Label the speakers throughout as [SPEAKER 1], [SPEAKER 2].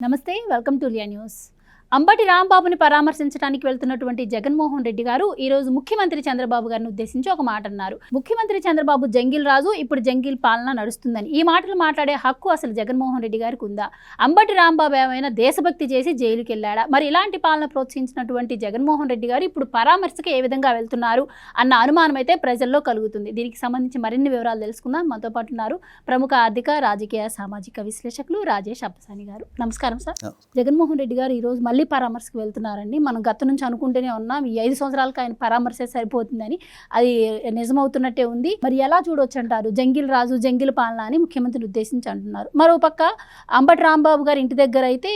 [SPEAKER 1] నమస్తే, welcome to Liya news. Ambati రాంబాబుని పరామర్శించడానికి వెళ్తున్నటువంటి జగన్మోహన్ రెడ్డి గారు ఈ రోజు ముఖ్యమంత్రి చంద్రబాబు గారిని ఉద్దేశించి ఒక మాట అన్నారు. ముఖ్యమంత్రి చంద్రబాబు జంగిల్ రాజు, ఇప్పుడు జంగిల్ పాలన నడుస్తుందని. ఈ మాటలు మాట్లాడే హక్కు అసలు జగన్మోహన్ రెడ్డి గారికి ఉందా? అంబటి రాంబాబు ఏమైనా దేశభక్తి చేసి జైలుకి వెళ్ళాడా? మరి ఇలాంటి పాలన ప్రోత్సహించినటువంటి జగన్మోహన్ రెడ్డి గారు ఇప్పుడు పరామర్శకు ఏ విధంగా వెళ్తున్నారు అన్న అనుమానం అయితే ప్రజల్లో కలుగుతుంది. దీనికి సంబంధించి మరిన్ని వివరాలు తెలుసుకుందాం. మనతో పాటు ఉన్నారు ప్రముఖ ఆర్థిక, రాజకీయ, సామాజిక విశ్లేషకులు రాజేష్ అప్పసాని గారు. నమస్కారం సార్. జగన్మోహన్ రెడ్డి గారు ఈరోజు మళ్ళీ పరామర్శకు వెళ్తున్నారండి. మనం గత నుంచి అనుకుంటూనే ఉన్నాం ఈ 5 సంవత్సరాలకు ఆయన పరామర్శ సరిపోతుందని. అది నిజమవుతున్నట్టే ఉంది. మరి ఎలా చూడొచ్చు అంటారు? జంగిల్ రాజు, జంగిల్ పాలన అని ముఖ్యమంత్రిని ఉద్దేశించి అంటున్నారు. మరోపక్క అంబటి రాంబాబు గారి ఇంటి దగ్గర అయితే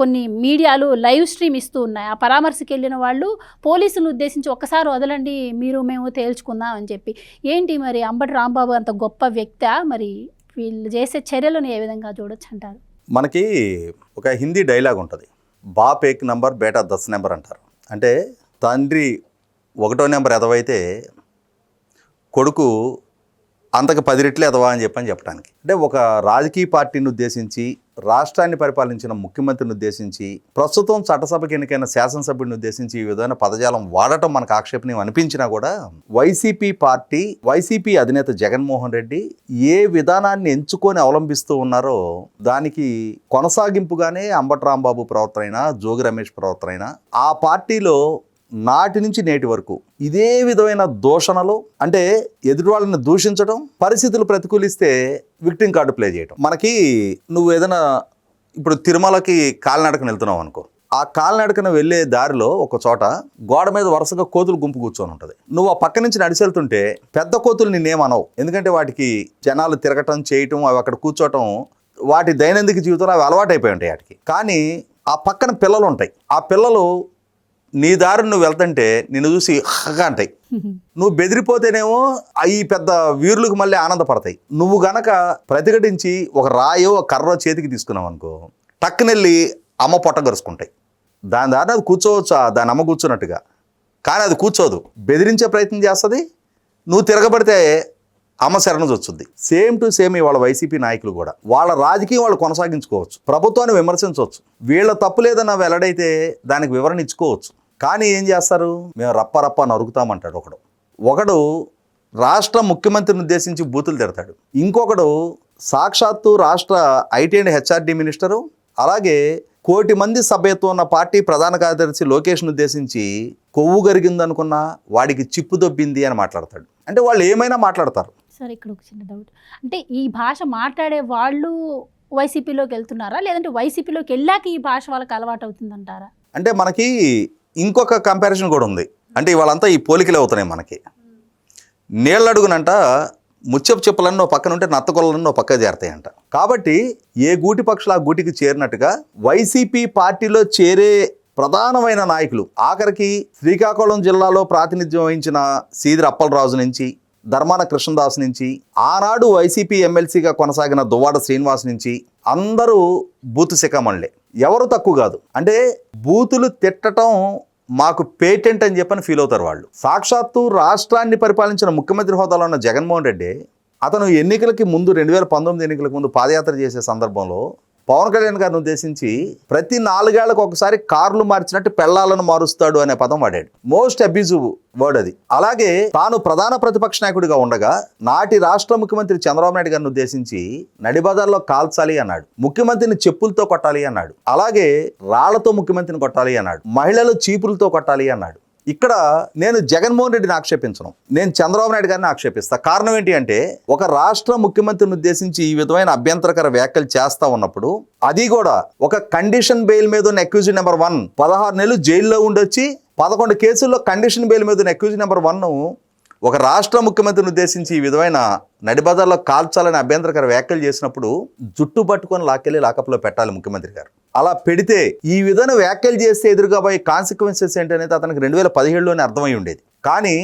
[SPEAKER 1] కొన్ని మీడియాలు లైవ్ స్ట్రీమ్ ఇస్తూ ఉన్నాయి. ఆ పరామర్శకు వెళ్ళిన వాళ్ళు పోలీసులను ఉద్దేశించి ఒక్కసారి వదలండి, మీరు మేము తేల్చుకుందాం అని చెప్పి. ఏంటి మరి అంబటి రాంబాబు అంత గొప్ప వ్యక్తి? మరి వీళ్ళు చేసే చర్యలను ఏ విధంగా చూడొచ్చు అంటారు?
[SPEAKER 2] మనకి ఒక హిందీ డైలాగ్ ఉంటుంది, బాప్ ఏక్ నంబర్ బేటా 10 నెంబర్ అంటారు. అంటే తండ్రి 1వ నెంబర్ ఎదవైతే కొడుకు అంతకు 10 రెట్లు ఎదవా అని చెప్పడానికి. అంటే ఒక రాజకీయ పార్టీని ఉద్దేశించి, రాష్ట్రాన్ని పరిపాలించిన ముఖ్యమంత్రిని ఉద్దేశించి, ప్రస్తుతం చట్టసభకి ఎన్నికైన శాసనసభ్యుడిని ఉద్దేశించి ఈ విధమైన పదజాలం వాడటం మనకు ఆక్షేపణీయం అనిపించినా కూడా వైసీపీ పార్టీ, వైసీపీ అధినేత జగన్మోహన్ రెడ్డి ఏ విధానాన్ని ఎంచుకొని అవలంబిస్తూ ఉన్నారో దానికి కొనసాగింపుగానే అంబటి రాంబాబు ప్రవర్తన అయినా, జోగి రమేష్ ప్రవర్తన అయినా, ఆ పార్టీలో నాటి నుంచి నేటి వరకు ఇదే విధమైన దూషణలు, అంటే ఎదుటి వాళ్ళని దూషించడం, పరిస్థితులు ప్రతికూలిస్తే విక్టిమ్ కార్డు ప్లే చేయడం. మనకి నువ్వు ఏదైనా ఇప్పుడు తిరుమలకి కాలినడకన వెళ్తున్నావు అనుకో, ఆ కాలినడకన వెళ్ళే దారిలో ఒక చోట గోడ మీద వరుసగా కోతులు గుంపు కూర్చొని ఉంటుంది. నువ్వు ఆ పక్క నుంచి నడిచి వెళ్తుంటే పెద్ద కోతులు నిన్నేమనవు, ఎందుకంటే వాటికి జనాలు తిరగటం, చేయటం, అవి అక్కడ కూర్చోవటం వాటి దైనందిక జీవితంలో అవి అలవాటైపోయి ఉంటాయి వాటికి. కానీ ఆ పక్కన పిల్లలు ఉంటాయి, ఆ పిల్లలు నీ దారిని నువ్వు వెళ్తుంటే నిన్ను చూసి హగా అంటాయి. నువ్వు బెదిరిపోతేనేమో అవి పెద్ద వీరులకు మళ్ళీ ఆనందపడతాయి. నువ్వు గనక ప్రతిఘటించి ఒక రాయో ఒక కర్రో చేతికి తీసుకున్నావు అనుకో, టక్కునెళ్ళి అమ్మ పొట్ట గరుచుకుంటాయి. దాని దారిని అది కూర్చోవచ్చా, దాని అమ్మ కూర్చున్నట్టుగా, కానీ అది కూర్చోదు, బెదిరించే ప్రయత్నం చేస్తుంది. నువ్వు తిరగబడితే అమ్మ శరణు వచ్చుద్ది. సేమ్ టు సేమ్ ఇవాళ వైసీపీ నాయకులు కూడా వాళ్ళ రాజకీయం వాళ్ళు కొనసాగించుకోవచ్చు, ప్రభుత్వాన్ని విమర్శించవచ్చు, వీళ్ళ తప్పు లేదన్న వెల్లడైతే దానికి వివరణ ఇచ్చుకోవచ్చు. కానీ ఏం చేస్తారు, మేము రప్ప నరుకుతామంటాడు ఒకడు రాష్ట్ర ముఖ్యమంత్రిని ఉద్దేశించి బూతులు తిడతాడు. ఇంకొకడు సాక్షాత్తు రాష్ట్ర ఐటీ అండ్ హెచ్ఆర్డీ మినిస్టరు, అలాగే 1 కోటి మంది సభ్యత్వం ఉన్న పార్టీ ప్రధాన కార్యదర్శి లోకేష్ను ఉద్దేశించి కొవ్వు గరిగిందనుకున్నా వాడికి చిప్పు దొబ్బింది అని మాట్లాడతాడు. అంటే వాళ్ళు ఏమైనా మాట్లాడతారు.
[SPEAKER 1] సరే, ఇక్కడ ఒక చిన్న డౌట్. అంటే ఈ భాష మాట్లాడే వాళ్ళు వైసీపీలోకి వెళ్తున్నారా, లేదంటే వైసీపీలోకి వెళ్ళాక ఈ భాష వాళ్ళకి అలవాటు అవుతుందంటారా?
[SPEAKER 2] అంటే మనకి ఇంకొక కంపారిజన్ కూడా ఉంది. అంటే వాళ్ళంతా ఈ పోలికలు అవుతున్నాయి. మనకి నీళ్ళడుగునంట ముచ్చపు చెప్పులన్నీ ఓ పక్కన ఉంటే నత్తకొల్లన్నీ ఓ పక్క చేరతాయంట. కాబట్టి ఏ గూటి పక్షులు ఆ గూటికి చేరినట్టుగా వైసీపీ పార్టీలో చేరే ప్రధానమైన నాయకులు, ఆఖరికి శ్రీకాకుళం జిల్లాలో ప్రాతినిధ్యం వహించిన సీదిరి అప్పలరాజు నుంచి, ధర్మాన కృష్ణదాస్ నుంచి, ఆనాడు వైసీపీ ఎమ్మెల్సీగా కొనసాగిన దువ్వాడ శ్రీనివాస్ నుంచి అందరూ బూతు శిఖామణులే, ఎవరు తక్కువ కాదు. అంటే బూతులు తిట్టడం మాకు పేటెంట్ అని చెప్పని ఫీల్ అవుతారు వాళ్ళు. సాక్షాత్తు రాష్ట్రాన్ని పరిపాలించిన ముఖ్యమంత్రి హోదాలో ఉన్న జగన్మోహన్ రెడ్డి, అతను ఎన్నికలకి ముందు 2019 ఎన్నికలకు ముందు పాదయాత్ర చేసే సందర్భంలో పవన్ కళ్యాణ్ గారిని ఉద్దేశించి ప్రతి 4 ఏళ్లకు ఒకసారి కార్లు మార్చినట్టు పెళ్లాలను మారుస్తాడు అనే పదం వాడాడు. మోస్ట్ అబ్యూజివ్ వర్డ్ అది. అలాగే తాను ప్రధాన ప్రతిపక్ష నాయకుడిగా ఉండగా నాటి రాష్ట్ర ముఖ్యమంత్రి చంద్రబాబు నాయుడు గారిని ఉద్దేశించి నడిబజార్లో కాల్చాలి అన్నాడు, ముఖ్యమంత్రిని చెప్పులతో కొట్టాలి అన్నాడు, అలాగే రాళ్లతో ముఖ్యమంత్రిని కొట్టాలి అన్నాడు, మహిళలు చీపులతో కొట్టాలి అన్నాడు. ఇక్కడ నేను జగన్మోహన్ రెడ్డిని ఆక్షేపించను, నేను చంద్రబాబు నాయుడు గారిని ఆక్షేపిస్తా. కారణం ఏంటి అంటే, ఒక రాష్ట్ర ముఖ్యమంత్రిని ఉద్దేశించి ఈ విధమైన అభ్యంతరకర వ్యాఖ్యలు చేస్తా ఉన్నప్పుడు, అది కూడా ఒక కండిషన్ బెయిల్ మీద ఉన్న అక్యూజ్డ్ నెంబర్ 1 16 నెలలు జైల్లో ఉండొచ్చి 11 కేసుల్లో కండిషన్ బెయిల్ మీద ఉన్న అక్యూజ్డ్ నెంబర్ 1 ఒక రాష్ట్ర ముఖ్యమంత్రిని ఉద్దేశించి ఈ విధమైన నడిబజార్లో కాల్చాలని అభ్యంతరకర వ్యాఖ్యలు చేసినప్పుడు జుట్టు పట్టుకొని లాక్కెళ్ళి లాకప్లో పెట్టాలి ముఖ్యమంత్రి గారు. అలా పెడితే ఈ విధంగా వ్యాఖ్యలు చేస్తే ఎదురుగా పోయే కాన్సిక్వెన్సెస్ ఏంటనేది అతనికి 2017లోనే అర్థమై ఉండేది. కానీ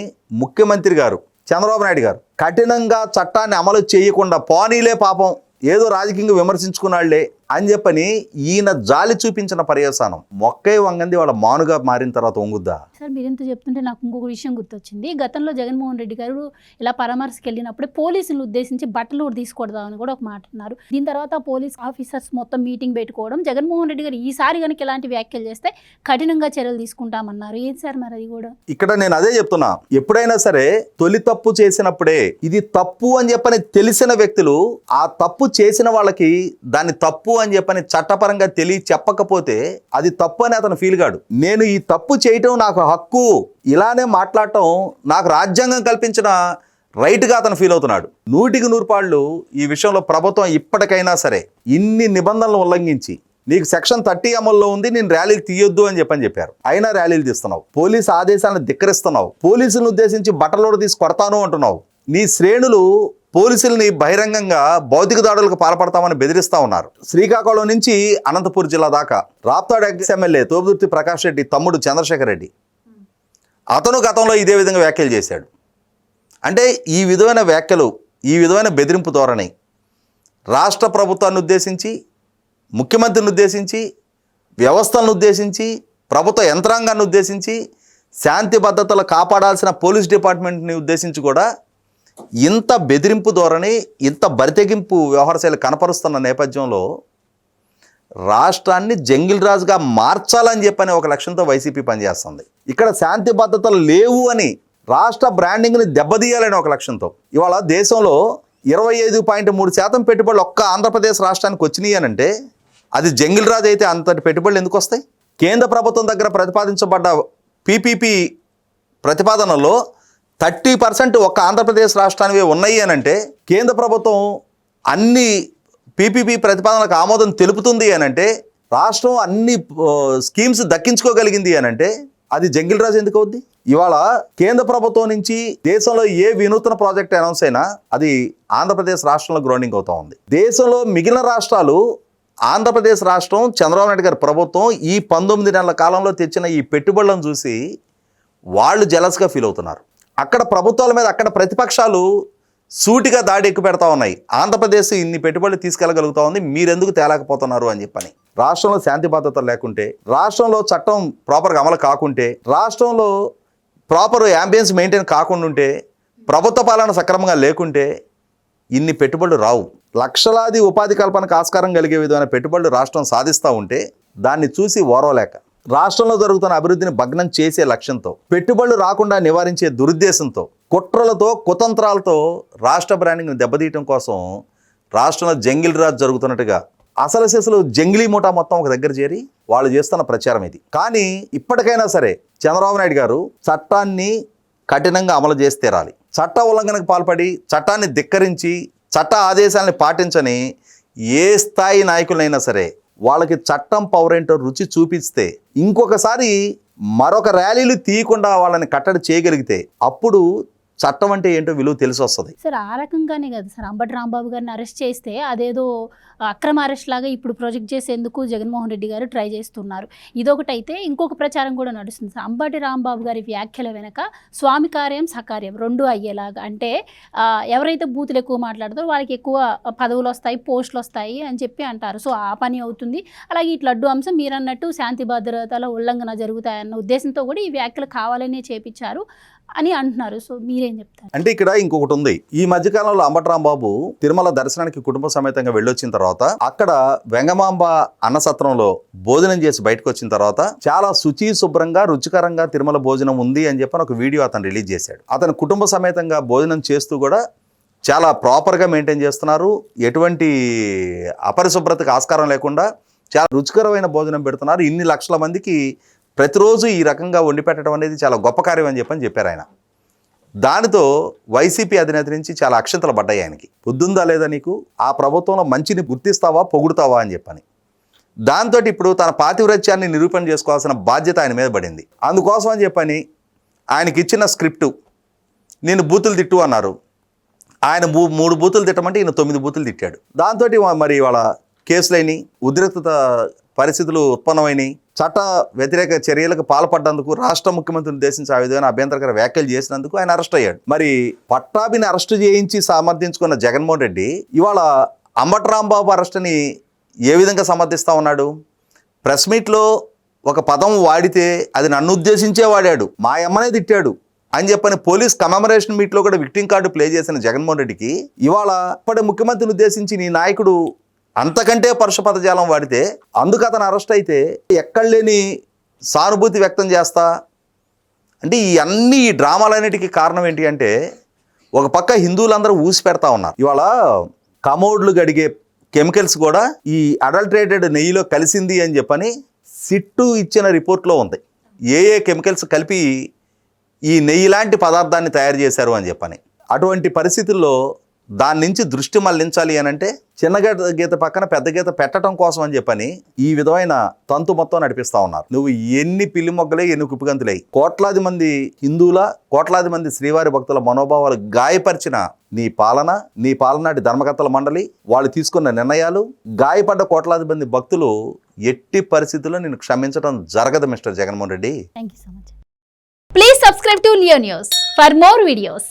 [SPEAKER 2] ముఖ్యమంత్రి గారు చంద్రబాబు నాయుడు గారు కఠినంగా చట్టాన్ని అమలు చేయకుండా, పోనీలే పాపం ఏదో రాజకీయంగా విమర్శించుకున్నాళ్లే అని చెప్పని ఈయన జాలి చూపించిన పర్యవసానం మొక్కై వంగంది వాళ్ళ మానుగా మారిన తర్వాత వంగుద్దా?
[SPEAKER 1] సార్ మీరు ఇంత చెప్తుంటే నాకు ఇంకొక విషయం గుర్తొచ్చింది. గతంలో జగన్మోహన్ రెడ్డి గారు ఇలా పరామర్శకు వెళ్ళినప్పుడే పోలీసులను ఉద్దేశించి బట్టలు కూడా తీసుకొడదామని కూడా ఒక మాట అన్నారు. దీని తర్వాత పోలీస్ ఆఫీసర్స్ మొత్తం మీటింగ్ పెట్టుకోవడం, జగన్మోహన్ రెడ్డి గారు ఈసారి కనుక ఇలాంటి వ్యాఖ్యలు చేస్తే కఠినంగా చర్యలు తీసుకుంటామన్నారు. ఏంటి సార్ మరి అది కూడా?
[SPEAKER 2] ఇక్కడ నేను అదే చెప్తున్నా, ఎప్పుడైనా సరే తొలి తప్పు చేసినప్పుడే ఇది తప్పు అని చెప్పని తెలిసిన వ్యక్తులు ఆ తప్పు చేసిన వాళ్ళకి దాన్ని తప్పు అని చెప్పని చట్టపరంగా చెప్పకపోతే అది తప్పు అని అతను ఫీల్ కాడు. నేను ఈ తప్పు చేయటం నాకు హక్కు, ఇలానే మాట్లాడటం నాకు రాజ్యాంగం కల్పించిన రైట్గా అతను ఫీల్ అవుతున్నాడు. 100% ఈ విషయంలో ప్రభుత్వం ఇప్పటికైనా సరే ఇన్ని నిబంధనలు ఉల్లంఘించి నీకు సెక్షన్ 30 అమల్లో ఉంది, నేను ర్యాలీలు తీయొద్దు అని చెప్పారు. అయినా ర్యాలీలు తీస్తున్నావు, పోలీసు ఆదేశాలను ధిక్కరిస్తున్నావు, పోలీసులను ఉద్దేశించి బట్టలోడు తీసి కొడతాను అంటున్నావు. నీ శ్రేణులు పోలీసుల్ని బహిరంగంగా భౌతిక దాడులకు పాల్పడతామని బెదిరిస్తా ఉన్నారు. శ్రీకాకుళం నుంచి అనంతపూర్ జిల్లా దాకా రాప్తాడు ఎమ్మెల్యే తోపుదుర్తి ప్రకాష్ రెడ్డి తమ్ముడు చంద్రశేఖర్ రెడ్డి అతను గతంలో ఇదే విధంగా వ్యాఖ్యలు చేశాడు. అంటే ఈ విధమైన వ్యాఖ్యలు, ఈ విధమైన బెదిరింపు ధోరణి రాష్ట్ర ప్రభుత్వాన్ని ఉద్దేశించి, ముఖ్యమంత్రిని ఉద్దేశించి, వ్యవస్థలను ఉద్దేశించి, ప్రభుత్వ యంత్రాంగాన్ని ఉద్దేశించి, శాంతి భద్రతలు కాపాడాల్సిన పోలీస్ డిపార్ట్మెంట్ని ఉద్దేశించి కూడా ఇంత బెదిరింపు ధోరణి, ఇంత బరితెగింపు వ్యవహారశైలి కనపరుస్తున్న నేపథ్యంలో రాష్ట్రాన్ని జంగిల్ రాజుగా మార్చాలని చెప్పని ఒక లక్ష్యంతో వైసీపీ పనిచేస్తుంది. ఇక్కడ శాంతి భద్రతలు లేవు అని రాష్ట్ర బ్రాండింగ్ని దెబ్బతీయాలని ఒక లక్ష్యంతో ఇవాళ దేశంలో 25.3% పెట్టుబడులు ఒక్క ఆంధ్రప్రదేశ్ రాష్ట్రానికి వచ్చినాయి అని అంటే అది జంగిల్ రాజు అయితే అంతటి పెట్టుబడులు ఎందుకు వస్తాయి? కేంద్ర ప్రభుత్వం దగ్గర ప్రతిపాదించబడ్డ పీపీపీ ప్రతిపాదనలో 30% ఒక్క ఆంధ్రప్రదేశ్ రాష్ట్రానివే ఉన్నాయి అని అంటే, కేంద్ర ప్రభుత్వం అన్ని పీపీపీ ప్రతిపాదనలకు ఆమోదం తెలుపుతుంది అని అంటే, రాష్ట్రం అన్ని స్కీమ్స్ దక్కించుకోగలిగింది అని అంటే అది జంగిల్ రాజు ఎందుకు అవుద్ది? ఇవాళ కేంద్ర ప్రభుత్వం నుంచి దేశంలో ఏ వినూత్న ప్రాజెక్ట్ అనౌన్స్ అయినా అది ఆంధ్రప్రదేశ్ రాష్ట్రంలో గ్రౌండింగ్ అవుతా ఉంది. దేశంలో మిగిలిన రాష్ట్రాలు ఆంధ్రప్రదేశ్ రాష్ట్రం చంద్రబాబు నాయుడు గారి ప్రభుత్వం ఈ 19 నెలల కాలంలో తెచ్చిన ఈ పెట్టుబడులను చూసి వాళ్ళు జెలస్గా ఫీల్ అవుతున్నారు. అక్కడ ప్రభుత్వాల మీద అక్కడ ప్రతిపక్షాలు సూటిగా దాడి ఎక్కువ పెడతా ఉన్నాయి. ఆంధ్రప్రదేశ్ ఇన్ని పెట్టుబడులు తీసుకెళ్ళగలుగుతా ఉంది, మీరెందుకు తేలేకపోతున్నారు అని చెప్పని. రాష్ట్రంలో శాంతి భద్రతలు లేకుంటే, రాష్ట్రంలో చట్టం ప్రాపర్గా అమలు కాకుంటే, రాష్ట్రంలో ప్రాపర్ యాంబియన్స్ మెయింటైన్ కాకుండా ఉంటే, ప్రభుత్వ పాలన సక్రమంగా లేకుంటే ఇన్ని పెట్టుబడులు రావు. లక్షలాది ఉపాధి కల్పనకు ఆస్కారం కలిగే విధమైన పెట్టుబడులు రాష్ట్రం సాధిస్తూ ఉంటే దాన్ని చూసి ఓరవలేక రాష్ట్రంలో జరుగుతున్న అభివృద్ధిని భగ్నం చేసే లక్ష్యంతో, పెట్టుబడులు రాకుండా నివారించే దురుద్దేశంతో, కుట్రలతో, కుతంత్రాలతో రాష్ట్ర బ్రాండింగ్ని దెబ్బతీయటం కోసం రాష్ట్రంలో జంగిల్ రాజ్ జరుగుతున్నట్టుగా అసలు జంగిలీ ముఠా మొత్తం ఒక దగ్గర చేరి వాళ్ళు చేస్తున్న ప్రచారం ఇది. కానీ ఇప్పటికైనా సరే చంద్రబాబు నాయుడు గారు చట్టాన్ని కఠినంగా అమలు చేసి తీరాలి. చట్ట ఉల్లంఘనకు పాల్పడి, చట్టాన్ని ధిక్కరించి, చట్ట ఆదేశాలని పాటించని ఏ స్థాయి నాయకులైనా సరే వాళ్ళకి చట్టం పౌరేంటో రుచి చూపిస్తే, ఇంకొకసారి మరొక ర్యాలీలు తీయకుండా వాళ్ళని కట్టడి చేయగలిగితే అప్పుడు చట్టం అంటే ఏంటో విలువ తెలిసి వస్తుంది.
[SPEAKER 1] సార్ ఆ రకంగానే కదా సార్ అంబటి రాంబాబు గారిని అరెస్ట్ చేస్తే అదేదో అక్రమ అరెస్ట్ లాగా ఇప్పుడు ప్రొజెక్ట్ చేసేందుకు జగన్మోహన్ రెడ్డి గారు ట్రై చేస్తున్నారు. ఇదొకటైతే ఇంకొక ప్రచారం కూడా నడుస్తుంది సార్. అంబటి రాంబాబు గారి వ్యాఖ్యల వెనక స్వామి కార్యం సకార్యం రెండు అయ్యేలాగా, అంటే ఎవరైతే బూతులు ఎక్కువ మాట్లాడతారో వాళ్ళకి ఎక్కువ పదవులు వస్తాయి, పోస్టులు వస్తాయి అని చెప్పి అంటారు. సో ఆ పని అవుతుంది. అలాగే ఇట్లా అడ్డు అంశం మీరు అన్నట్టు శాంతి భద్రతల ఉల్లంఘన జరుగుతాయన్న ఉద్దేశంతో కూడా ఈ వ్యాఖ్యలు కావాలనే చేపించారు అని అంటున్నారు. సో మీరేం చెప్తారు?
[SPEAKER 2] అంటే ఇక్కడ ఇంకొకటి ఉంది. ఈ మధ్యకాలంలో అంబటి రాంబాబు తిరుమల దర్శనానికి కుటుంబ సమేతంగా వెళ్ళొచ్చిన తర్వాత అక్కడ వెంగమాంబ అన్నసత్రంలో భోజనం చేసి బయటకు వచ్చిన తర్వాత చాలా శుచి శుభ్రంగా రుచికరంగా తిరుమల భోజనం ఉంది అని చెప్పి ఒక వీడియో అతను రిలీజ్ చేశాడు. అతను కుటుంబ సమేతంగా భోజనం చేస్తూ కూడా చాలా ప్రాపర్గా మెయింటైన్ చేస్తున్నారు, ఎటువంటి అపరిశుభ్రతకు ఆస్కారం లేకుండా చాలా రుచికరమైన భోజనం పెడుతున్నారు. ఇన్ని లక్షల మందికి ప్రతిరోజు ఈ రకంగా వండి పెట్టడం అనేది చాలా గొప్ప కార్యం అని చెప్పారు ఆయన. దానితో వైసీపీ అధినేత నుంచి చాలా అక్షంతలు పడ్డాయి ఆయనకి. బుద్ధుందా లేదా నీకు? ఆ ప్రభుత్వంలో మంచిని గుర్తిస్తావా, పొగుడుతావా అని చెప్పని. దాంతో ఇప్పుడు తన పాతివ్రత్యాన్ని నిరూపణ చేసుకోవాల్సిన బాధ్యత ఆయన మీద పడింది. అందుకోసం అని చెప్పని ఆయనకి ఇచ్చిన స్క్రిప్టు, నేను బూతులు తిట్టు అన్నారు. ఆయన 3 బూతులు తిట్టమంటే ఈయన 9 బూతులు తిట్టాడు. దాంతో మరి వాళ్ళ కేసులైన ఉద్రిక్తత పరిస్థితులు ఉత్పన్నమైనవి. చట్ట వ్యతిరేక చర్యలకు పాల్పడ్డందుకు రాష్ట్ర ముఖ్యమంత్రిని ఉద్దేశించి ఆ విధమైన అభ్యంతరకర వ్యాఖ్యలు చేసినందుకు ఆయన అరెస్ట్ అయ్యాడు. మరి పట్టాభిని అరెస్టు చేయించి సమర్థించుకున్న జగన్మోహన్ రెడ్డి ఇవాళ అంబటి రాంబాబు అరెస్ట్ని ఏ విధంగా సమర్థిస్తూ ఉన్నాడు? ప్రెస్ మీట్లో ఒక పదం వాడితే అది నన్ను ఉద్దేశించే వాడాడు, మా అమ్మనే తిట్టాడు అని చెప్పని పోలీస్ కమెమరేషన్ మీట్లో కూడా విక్టింగ్ కార్డు ప్లే చేసిన జగన్మోహన్ రెడ్డికి ఇవాళ ఇప్పటి ముఖ్యమంత్రిని ఉద్దేశించి నీ నాయకుడు అంతకంటే పరుష పదజాలం వాడితే అందుకు అతను అరెస్ట్ అయితే ఎక్కడ లేని సానుభూతి వ్యక్తం చేస్తా అంటే ఈ డ్రామాలన్నిటికీ కారణం ఏంటి అంటే ఒక పక్క హిందువులందరూ ఊసి పెడతా ఉన్నారు. ఇవాళ కమోడ్లు గడిగే కెమికల్స్ కూడా ఈ అడల్టరేటెడ్ నెయ్యిలో కలిసింది అని చెప్పని సిట్టు ఇచ్చిన రిపోర్ట్లో ఉంది. ఏ కెమికల్స్ కలిపి ఈ నెయ్యి లాంటి పదార్థాన్ని తయారు చేశారు అని చెప్పని. అటువంటి పరిస్థితుల్లో దాని నుంచి దృష్టి మళ్లించాలి అని అంటే చిన్న గీత పక్కన పెద్ద గీత పెట్టడం కోసం అని చెప్పని ఈ విధమైన తంతు మొత్తం నడిపిస్తా ఉన్నారు. నువ్వు ఎన్ని పిల్లి మొగ్గలే ఎన్ని కుప్పిగంతులై కోట్లాది మంది హిందువుల కోట్లాది మంది శ్రీవారి భక్తుల మనోభావాలు గాయపరిచిన నీ పాలనాటి ధర్మకర్తల మండలి వాళ్ళు తీసుకున్న నిర్ణయాలు గాయపడ్డ కోట్లాది మంది భక్తులు ఎట్టి పరిస్థితుల్లో నేను క్షమించడం జరగదు mister Jaganmohan Reddy.
[SPEAKER 1] Thank you so much. Please subscribe to Leo news for more videos.